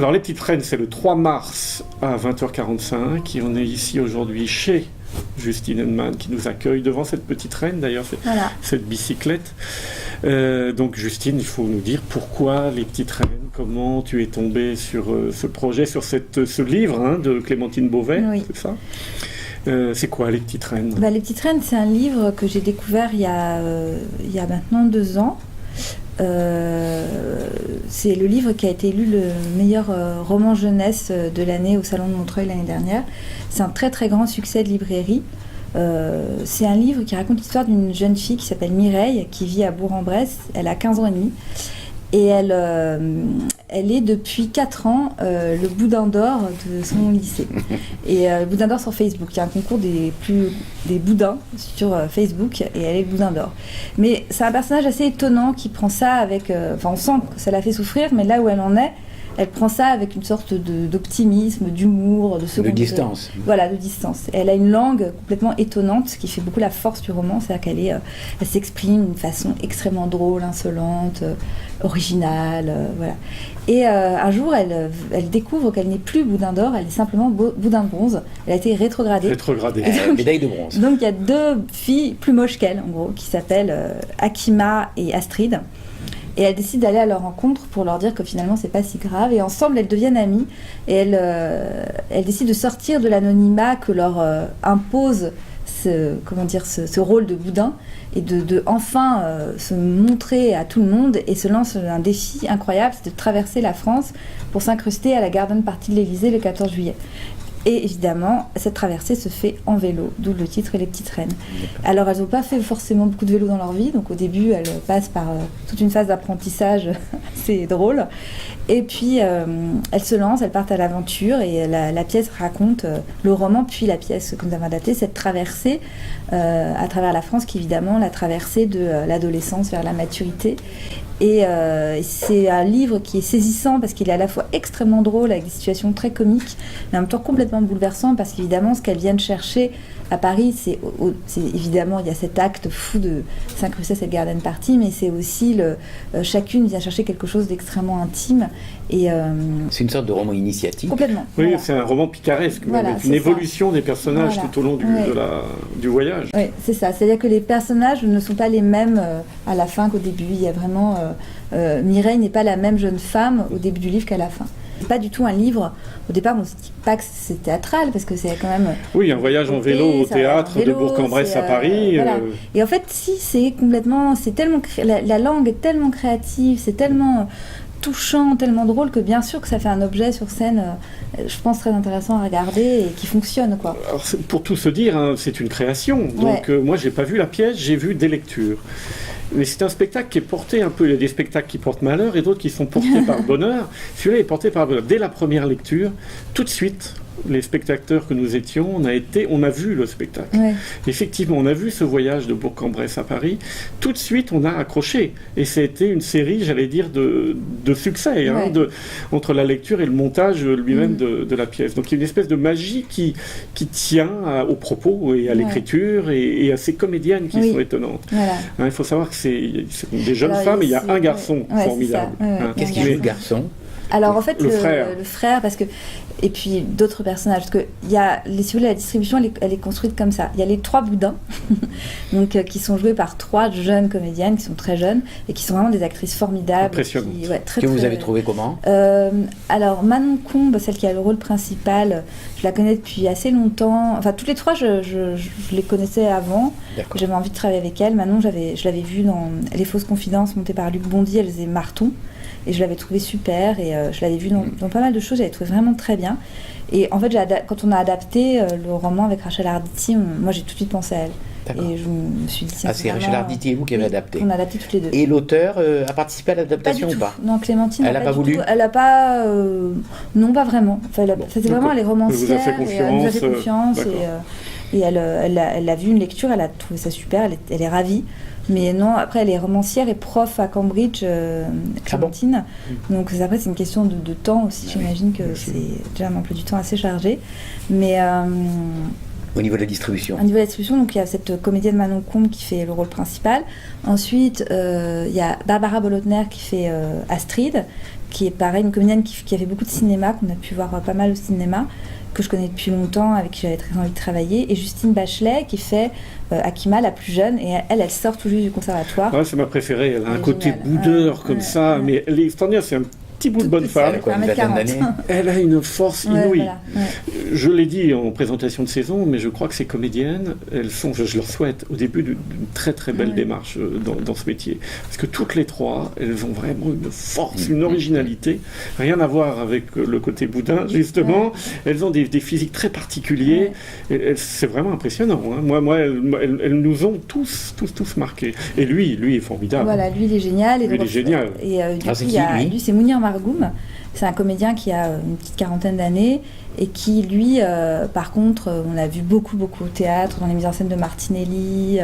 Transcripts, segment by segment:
Alors, Les Petites Reines, c'est le 3 mars à 20h45. Et on est ici aujourd'hui chez Justine Hennemann qui nous accueille devant cette petite reine, d'ailleurs, cette bicyclette. Donc, Justine, il faut nous dire pourquoi Les Petites Reines, comment tu es tombée sur ce projet, sur ce livre de Clémentine Beauvais, c'est ça ? C'est quoi Les Petites Reines ? Les Petites Reines, c'est un livre que j'ai découvert il y a maintenant 2 ans. C'est le livre qui a été élu le meilleur roman jeunesse de l'année au Salon de Montreuil l'année dernière. C'est un très très grand succès de librairie. C'est un livre qui raconte l'histoire d'une jeune fille qui s'appelle Mireille, qui vit à Bourg-en-Bresse. Elle a 15 ans et demi. Et elle est depuis 4 ans le boudin d'or de son lycée. Et le boudin d'or sur Facebook. Il y a un concours des boudins sur Facebook et elle est le boudin d'or. Mais c'est un personnage assez étonnant qui prend ça avec... on sent que ça la fait souffrir, mais là où elle en est, elle prend ça avec une sorte d'optimisme, d'humour, de distance. Voilà, de distance. Elle a une langue complètement étonnante, ce qui fait beaucoup la force du roman, c'est-à-dire qu'elle s'exprime d'une façon extrêmement drôle, insolente, originale, voilà. Et un jour, elle découvre qu'elle n'est plus boudin d'or, elle est simplement boudin de bronze. Elle a été rétrogradée. Médaille de bronze. Donc il y a 2 filles plus moches qu'elle, en gros, qui s'appellent Akima et Astrid. Et elle décide d'aller à leur rencontre pour leur dire que finalement c'est pas si grave. Et ensemble elles deviennent amies. Et elle décide de sortir de l'anonymat que leur impose ce rôle de boudin. Et de enfin se montrer à tout le monde. Et se lance un défi incroyable, c'est de traverser la France pour s'incruster à la Garden Party de l'Élysée le 14 juillet. Et évidemment, cette traversée se fait en vélo, d'où le titre Les Petites Reines. Alors, elles n'ont pas fait forcément beaucoup de vélo dans leur vie, donc au début, elles passent par toute une phase d'apprentissage assez drôle. Et puis, elles se lancent, elles partent à l'aventure, et la pièce raconte, le roman, puis la pièce que nous avons adaptée, cette traversée à travers la France, qui est évidemment la traversée de l'adolescence vers la maturité. Et c'est un livre qui est saisissant parce qu'il est à la fois extrêmement drôle avec des situations très comiques, mais en même temps complètement bouleversant parce qu'évidemment ce qu'elles viennent chercher à Paris, c'est évidemment il y a cet acte fou de s'incruster à cette garden party, mais c'est aussi chacune vient chercher quelque chose d'extrêmement intime. Et c'est une sorte de roman initiatique. Complètement. Oui, voilà. C'est un roman picaresque, avec une évolution des personnages tout au long du voyage. Oui, c'est ça. C'est-à-dire que les personnages ne sont pas les mêmes à la fin qu'au début. Il y a vraiment Mireille n'est pas la même jeune femme au début du livre qu'à la fin. C'est pas du tout un livre. Au départ, on ne se dit pas que c'est théâtral parce que c'est quand même. Oui, un voyage en vélo au théâtre de Bourg-en-Bresse à Paris. Voilà. Et en fait, si c'est complètement, c'est tellement la langue est tellement créative, c'est tellement touchant, tellement drôle que bien sûr que ça fait un objet sur scène, je pense très intéressant à regarder et qui fonctionne quoi. Alors, pour tout se dire, c'est une création. Donc moi, j'ai pas vu la pièce, j'ai vu des lectures. Mais c'est un spectacle qui est porté un peu, il y a des spectacles qui portent malheur et d'autres qui sont portés par bonheur. Celui-là est porté par bonheur. Dès la première lecture, tout de suite, les spectateurs que nous étions, on a vu le spectacle. Ouais. Effectivement, on a vu ce voyage de Bourg-en-Bresse à Paris. Tout de suite, on a accroché. Et c'était une série, j'allais dire, de succès, entre la lecture et le montage lui-même de la pièce. Donc il y a une espèce de magie qui tient aux propos et à l'écriture et à ces comédiennes qui sont étonnantes. Voilà. Il faut savoir que c'est des jeunes femmes et il y a un garçon formidable. Qu'est-ce qu'il joue le garçon ? Alors en fait, le frère, parce que et puis d'autres personnages, parce que il y a si vous voulez, la distribution elle est construite comme ça. Il y a les 3 boudins, donc qui sont joués par 3 jeunes comédiennes qui sont très jeunes et qui sont vraiment des actrices formidables. Impressionnantes. Que vous avez trouvé comment ? Alors Manon Combe, celle qui a le rôle principal, je la connais depuis assez longtemps. Enfin toutes les 3, je les connaissais avant. D'accord. J'avais envie de travailler avec elle. Manon, je l'avais vue dans Les Fausses Confidences montées par Luc Bondy. Elle faisait Marton. Et je l'avais trouvé super et je l'avais vu dans pas mal de choses, j'avais trouvé vraiment très bien. Et en fait, quand on a adapté le roman avec Rachel Arditi, moi j'ai tout de suite pensé à elle. D'accord. Et je me suis dit... c'est Rachel Arditi et vous qui avez adapté. On a adapté toutes les 2. Et l'auteur a participé à l'adaptation ou pas ? Non, Clémentine elle n'a pas voulu. Elle n'a pas... non, pas vraiment. Enfin, c'était vraiment les romancières. Elle nous a fait confiance. Et elle a vu une lecture, elle a trouvé ça super, elle est ravie. Mais non, après elle est romancière et prof à Cambridge, Clémentine. Donc après c'est une question de temps aussi, j'imagine que c'est déjà un emploi du temps assez chargé. Mais au niveau de la distribution. Au niveau de la distribution, donc il y a cette comédienne Manon Combe qui fait le rôle principal. Ensuite, il y a Barbara Bolotner qui fait Astrid. qui est pareil, une comédienne qui a fait beaucoup de cinéma, qu'on a pu voir pas mal au cinéma, que je connais depuis longtemps, avec qui j'avais très envie de travailler, et Justine Bachelet qui fait Akima, la plus jeune, et elle sort tout juste du conservatoire. Ouais, c'est ma préférée, elle a un côté boudeur comme ça, mais elle est extraordinaire, c'est un petit bout de bonne femme. Elle a une force inouïe. Voilà, je l'ai dit en présentation de saison, mais je crois que ces comédiennes, elles sont, je leur souhaite, au début d'une très très belle démarche dans ce métier. Parce que toutes les trois, elles ont vraiment une force, une originalité, rien à voir avec le côté boudin, justement. Elles ont des physiques très particuliers. C'est vraiment impressionnant. Hein. Moi elles nous ont tous marqués. Et lui est formidable. Voilà, lui il est génial. Il est génial. Et du coup, lui c'est Mounir Margoum. C'est un comédien qui a une petite quarantaine d'années et qui, lui, par contre, on l'a vu beaucoup au théâtre, dans les mises en scène de Martinelli,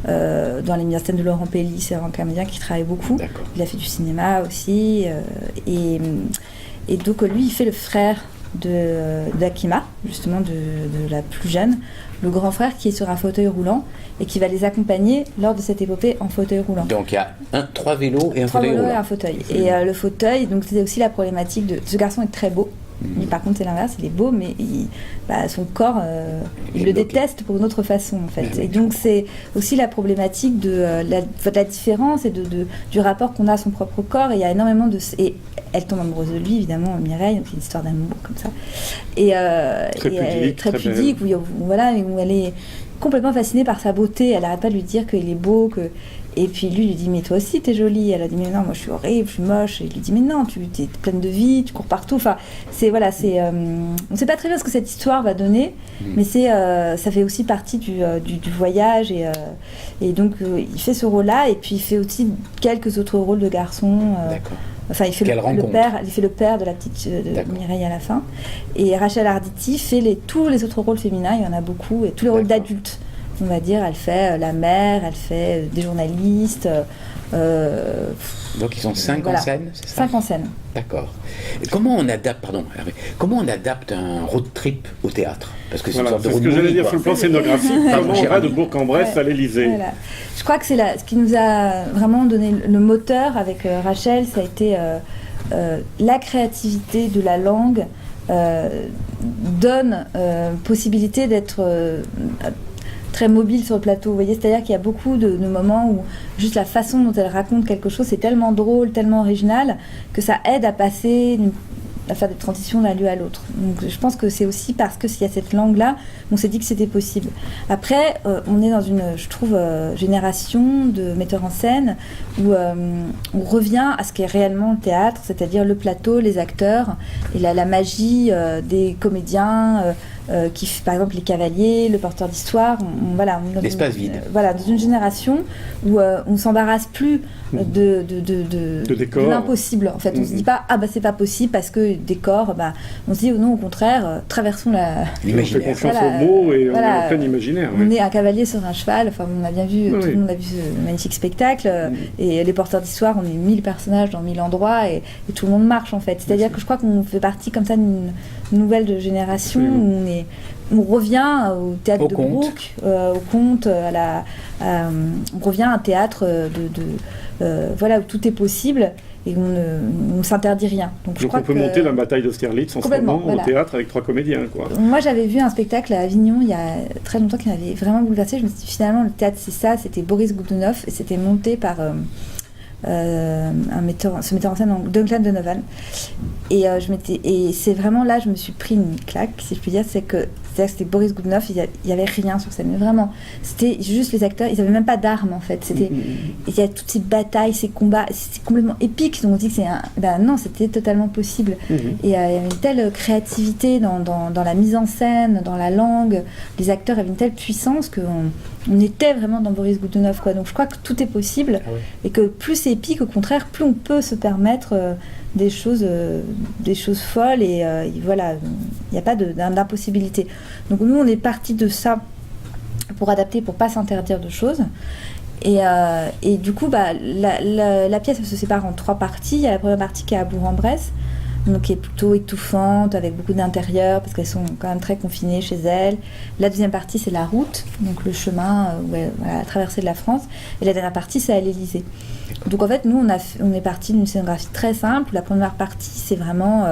dans les mises en scène de Laurent Pelli. C'est un comédien qui travaille beaucoup. D'accord. Il a fait du cinéma aussi. Et donc, lui, il fait le frère d'Akima, justement, de la plus jeune, le grand frère qui est sur un fauteuil roulant et qui va les accompagner lors de cette épopée en fauteuil roulant. Donc il y a 3 vélos et un fauteuil roulant. 3 vélos et un fauteuil. Et le fauteuil, donc c'était aussi la problématique de... Ce garçon est très beau. Lui, par contre, c'est l'inverse, il est beau, mais son corps, il le déteste pour une autre façon, en fait. Et donc, c'est aussi la problématique de la différence et du rapport qu'on a à son propre corps. Et il y a énormément de... Et elle tombe amoureuse de lui, évidemment, Mireille, donc c'est une histoire d'amour comme ça. Très pudique, où elle est complètement fascinée par sa beauté. Elle n'arrête pas de lui dire qu'il est beau, Et puis lui dit mais toi aussi t'es jolie. Elle a dit mais non moi je suis horrible, je suis moche. Et il lui dit mais non tu es pleine de vie, tu cours partout. Enfin on sait pas très bien ce que cette histoire va donner, mais ça fait aussi partie du voyage et donc il fait ce rôle-là et puis il fait aussi quelques autres rôles de garçon. D'accord. Enfin, il fait le père de la petite Mireille à la fin. Et Rachel Arditi fait tous les autres rôles féminins, il y en a beaucoup, et tous les rôles d'adultes. On va dire, elle fait la mère, elle fait des journalistes. Donc ils sont 5 en scène, c'est ça ? 5 en scène. D'accord. Et comment on adapte un road trip au théâtre ? Parce que c'est une sorte de road movie. C'est ce que j'allais dire sur le plan scénographique. Comment on va de Bourg-en-Bresse à l'Élysée ? Voilà. Je crois que c'est ce qui nous a vraiment donné le moteur avec Rachel, ça a été la créativité de la langue donne possibilité d'être très mobile sur le plateau, vous voyez, c'est-à-dire qu'il y a beaucoup de moments où juste la façon dont elle raconte quelque chose, c'est tellement drôle, tellement original, que ça aide à faire des transitions d'un lieu à l'autre. Donc je pense que c'est aussi parce que s'il y a cette langue-là, on s'est dit que c'était possible. Après, on est dans une, je trouve, génération de metteurs en scène où on revient à ce qu'est réellement le théâtre, c'est-à-dire le plateau, les acteurs et la magie des comédiens, par exemple les cavaliers, le porteur d'histoire, l'espace vide. Dans une génération où on ne s'embarrasse plus de l'impossible. En fait, on se dit pas c'est pas possible parce que décor. On se dit non, au contraire, traversons l'imaginaire. On fait confiance aux mots et on est en plein imaginaire. On est un cavalier sur un cheval. Enfin, on a bien vu, tout le monde a vu ce magnifique spectacle. Et les porteurs d'histoire, on est 1000 personnages dans 1000 endroits et tout le monde marche en fait. C'est-à-dire que je crois qu'on fait partie comme ça d'une nouvelle génération où on revient au théâtre de Brooke, au conte, on revient à un théâtre où tout est possible et on ne s'interdit rien. Donc on peut monter la bataille d'Austerlitz en ce moment au théâtre avec 3 comédiens. Moi j'avais vu un spectacle à Avignon il y a très longtemps qui m'avait vraiment bouleversée. Je me suis dit finalement le théâtre c'est ça, c'était Boris Goudounov et c'était monté par ce metteur en scène Duncan Donovan et c'est vraiment là je me suis pris une claque si je puis dire, c'était Boris Goudounov, il y avait rien sur scène, mais vraiment c'était juste les acteurs, ils avaient même pas d'armes en fait, il y a toutes ces batailles, ces combats, c'est complètement épique, donc on dit que non, c'était totalement possible et il y avait une telle créativité dans la mise en scène, dans la langue, les acteurs avaient une telle puissance qu'on était vraiment dans Boris Goudounov donc je crois que tout est possible et que plus c'est épique, au contraire plus on peut se permettre des choses folles et voilà, il n'y a pas d'impossibilité. Donc nous on est parti de ça pour adapter, pour pas s'interdire de choses et du coup la pièce elle se sépare en 3 parties. Il y a la première partie qui est à Bourg-en-Bresse, donc qui est plutôt étouffante avec beaucoup d'intérieur parce qu'elles sont quand même très confinées chez elles. La deuxième partie c'est la route, donc le chemin la traversée de la France, et la dernière partie c'est à l'Élysée. Donc en fait, nous, on est parti d'une scénographie très simple. La première partie, c'est vraiment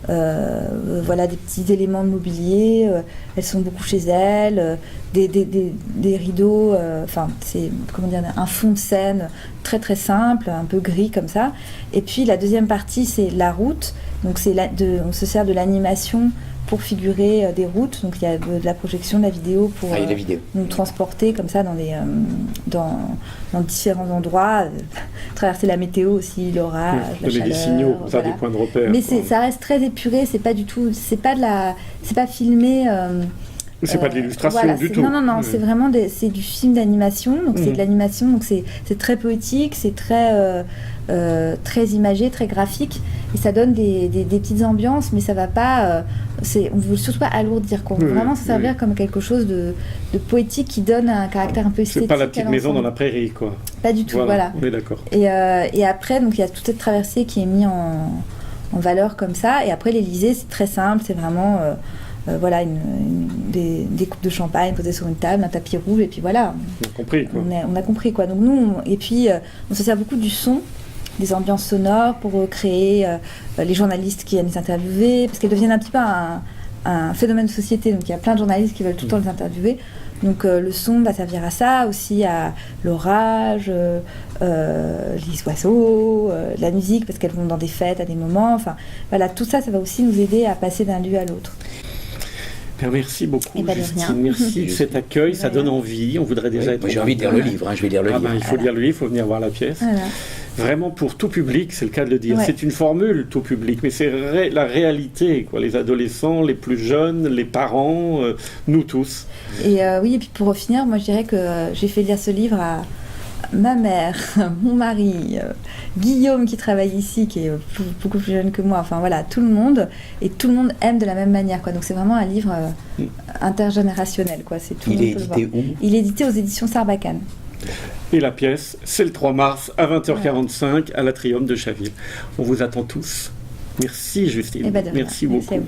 voilà, des petits éléments de mobilier. Elles sont beaucoup chez elles, des rideaux. Enfin, c'est comment dire, un fond de scène très très simple, un peu gris comme ça. Et puis la deuxième partie, c'est la route. Donc on se sert de l'animation pour figurer des routes. Donc il y a de la projection, de la vidéo pour nous transporter comme ça dans différents endroits, traverser la météo aussi, l'orage, la chaleur. Donner des signaux, voilà. des points de repère. Mais ça reste très épuré, c'est pas filmé. C'est pas de l'illustration voilà, du tout. Non, c'est vraiment c'est du film d'animation, donc c'est de l'animation, donc c'est très poétique, c'est très imagé, très graphique, et ça donne des petites ambiances, mais ça va pas, on veut surtout pas alourdir, quoi. On veut vraiment se servir comme quelque chose de poétique qui donne un caractère un peu esthétique. C'est pas la petite maison dans la prairie, quoi. Pas du tout, voilà. On est d'accord. Et après, donc il y a toute cette traversée qui est mise en valeur comme ça, et après l'Élysée, c'est très simple, c'est vraiment voilà, des coupes de champagne posées sur une table, un tapis rouge, et puis voilà. On a compris, quoi. On a compris, quoi. Donc nous, et puis on se sert beaucoup du son, des ambiances sonores pour créer les journalistes qui viennent les interviewer, parce qu'elles deviennent un petit peu un phénomène de société. Donc il y a plein de journalistes qui veulent tout le temps les interviewer. Donc le son va servir à ça, aussi à l'orage, les oiseaux, la musique, parce qu'elles vont dans des fêtes à des moments. Enfin, voilà, tout ça, ça va aussi nous aider à passer d'un lieu à l'autre. Merci beaucoup, Justine. Merci de cet accueil, ça donne envie. On voudrait déjà être. Moi, j'ai envie de lire le livre, je vais lire le livre. Il faut lire le livre, il faut venir voir la pièce. Voilà. Vraiment pour tout public, c'est le cas de le dire. C'est une formule, tout public, mais c'est la réalité, quoi. Les adolescents, les plus jeunes, les parents, nous tous. Et oui, et puis pour finir, moi je dirais que j'ai fait lire ce livre à ma mère, mon mari, Guillaume qui travaille ici, qui est beaucoup plus jeune que moi, enfin voilà, tout le monde, et tout le monde aime de la même manière, quoi. Donc c'est vraiment un livre intergénérationnel, quoi. C'est tout. Il est édité où ? Il est édité aux éditions Sarbacane. Et la pièce, c'est le 3 mars à 20h45 à l'Atrium de Chaville. On vous attend tous. Merci Justine. Et merci beaucoup. Merci à vous.